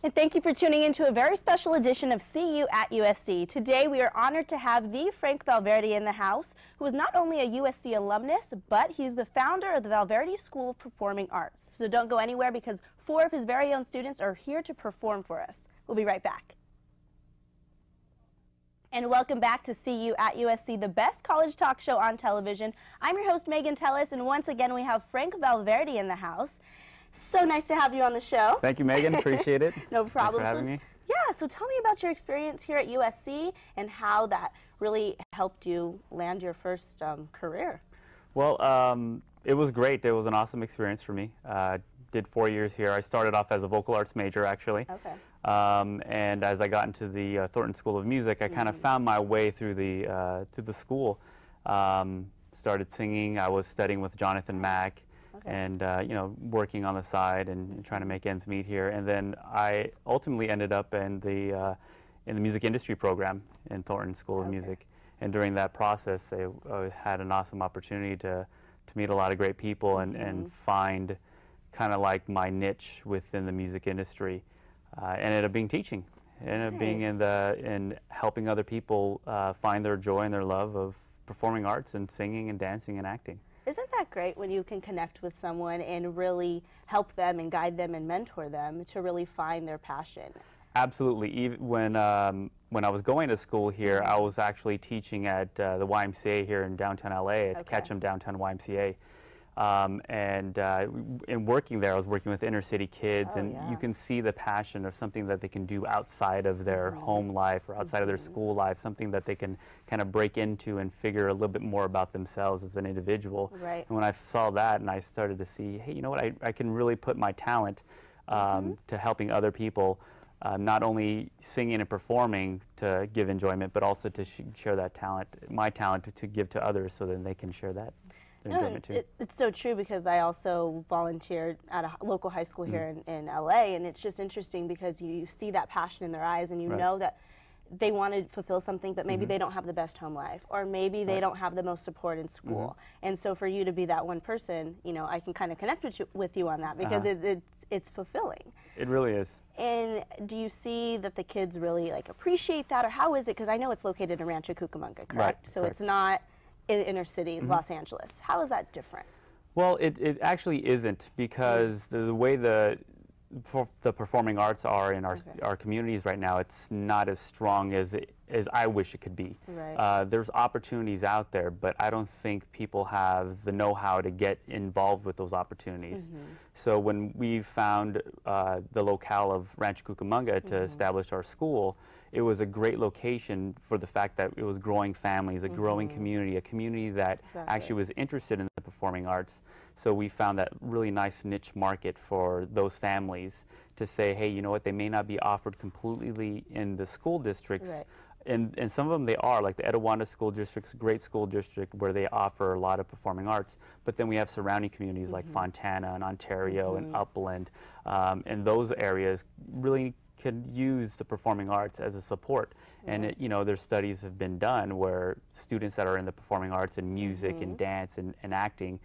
And thank you for tuning in to a very special edition of See You at USC. Today we are honored to have the Frank Valverde in the house, who is not only a USC alumnus, but he's the founder of the Valverde School of Performing Arts. So don't go anywhere because 4 of his very own students are here to perform for us. We'll be right back. And welcome back to See You at USC, the best college talk show on television. I'm your host, Megan Tellis, and once again we have Frank Valverde in the house. So nice to have you on the show. Thank you, Megan. Appreciate it. No problem. Thanks for having me. Yeah, so tell me about your experience here at USC and how that really helped you land your first career. Well, it was great. It was an awesome experience for me. Did 4 years here. I started off as a vocal arts major, actually. Okay. And as I got into the Thornton School of Music, I kind of found my way through the school. Started singing. I was studying with Jonathan Mack. Okay. And you know, working on the side and trying to make ends meet here, and then I ultimately ended up in the music industry program in Thornton School of Music. And during that process, I had an awesome opportunity to meet a lot of great people and find kind of like my niche within the music industry. Ended up being teaching, ended up being in helping other people find their joy and their love of performing arts and singing and dancing and acting. Isn't that great when you can connect with someone and really help them and guide them and mentor them to really find their passion? Absolutely. Even when I was going to school here, I was actually teaching at the YMCA here in downtown LA at Ketchum Downtown YMCA. In working there, I was working with inner city kids, and you can see the passion of something that they can do outside of their home life or outside of their school life, something that they can kind of break into and figure a little bit more about themselves as an individual. Right. And when I saw that and I started to see, hey, you know what, I can really put my talent to helping other people, not only singing and performing to give enjoyment, but also to share that talent, my talent, to give to others so then they can share that. It's so true, because I also volunteered at a local high school here in LA, and it's just interesting because you see that passion in their eyes, and you know that they want to fulfill something, but maybe they don't have the best home life, or maybe they don't have the most support in school. And so for you to be that one person, you know, I can kind of connect with you on that, because it's fulfilling. It really is. And do you see that the kids really like appreciate that, or how is it? Because I know it's located in Rancho Cucamonga, correct? Right, so it's not in inner city Los Angeles. How is that different? Well, it actually isn't, because the way the performing arts are in our communities right now, it's not as strong as I wish it could be. Right. There's opportunities out there, but I don't think people have the know-how to get involved with those opportunities. So when we found the locale of Rancho Cucamonga to establish our school, it was a great location for the fact that it was growing families, a growing community, a community that actually was interested in the performing arts. So we found that really nice niche market for those families to say, hey, you know what, they may not be offered completely in the school districts. Right. And some of them they are, like the Etiwanda School District's a great school district where they offer a lot of performing arts. But then we have surrounding communities like Fontana and Ontario and Upland, and those areas really could use the performing arts as a support. And you know, there's studies have been done where students that are in the performing arts and music and dance and acting,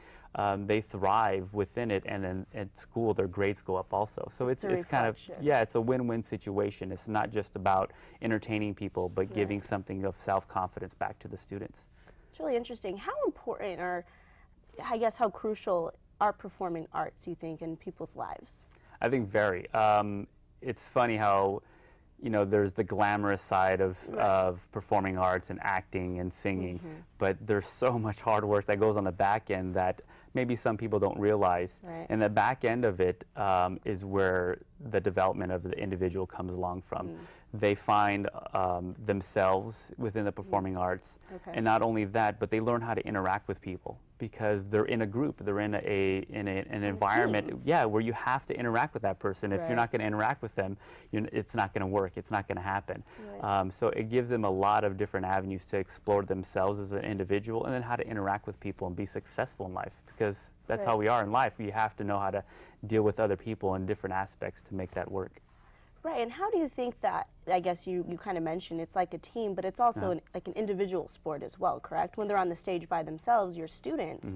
they thrive within it, and then at school their grades go up also. So it's kind of, it's a win-win situation. It's not just about entertaining people, but giving something of self-confidence back to the students. It's really interesting. How important, or I guess how crucial, are performing arts, you think, in people's lives? I think very. It's funny how, you know, there's the glamorous side of performing arts and acting and singing, but there's so much hard work that goes on the back end that maybe some people don't realize. And the back end of it is where the development of the individual comes along from. They find themselves within the performing arts, and not only that, but they learn how to interact with people, because they're in a group, they're in an environment, where you have to interact with that person. If you're not going to interact with them, it's not going to work, it's not going to happen. So it gives them a lot of different avenues to explore themselves as an individual, and then how to interact with people and be successful in life, because that's how we are in life. You have to know how to deal with other people in different aspects to make that work. Right, and how do you think that, I guess you kind of mentioned it's like a team, but it's also like an individual sport as well, correct? When they're on the stage by themselves, your students,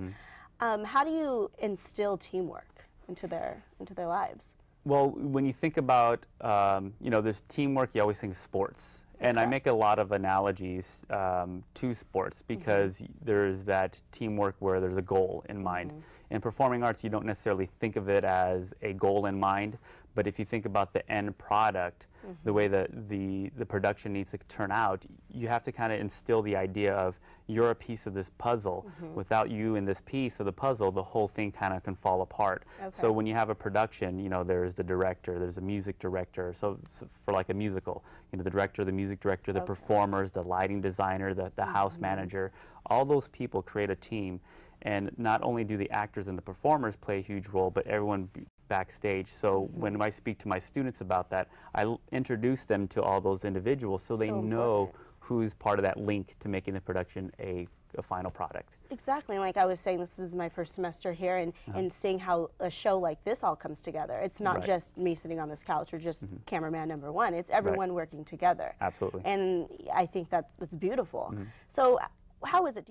how do you instill teamwork into their lives? Well, when you think about, you know, there's teamwork, you always think of sports. And I make a lot of analogies to sports because there's that teamwork where there's a goal in mind. In performing arts, you don't necessarily think of it as a goal in mind, but if you think about the end product, the way that the production needs to turn out, you have to kind of instill the idea of you're a piece of this puzzle. Without you in this piece of the puzzle, the whole thing kind of can fall apart. So when you have a production, you know, there's the director, there's a music director. So for like a musical, you know, the director, the music director, the performers, the lighting designer, the house manager, all those people create a team. And not only do the actors and the performers play a huge role, but everyone backstage. So when I speak to my students about that, I introduce them to all those individuals so they know who's part of that link to making the production a final product. Exactly. Like I was saying, this is my first semester here, and seeing how a show like this all comes together. It's not just me sitting on this couch or just cameraman number one. It's everyone working together. Absolutely. And I think that it's beautiful. So how is it?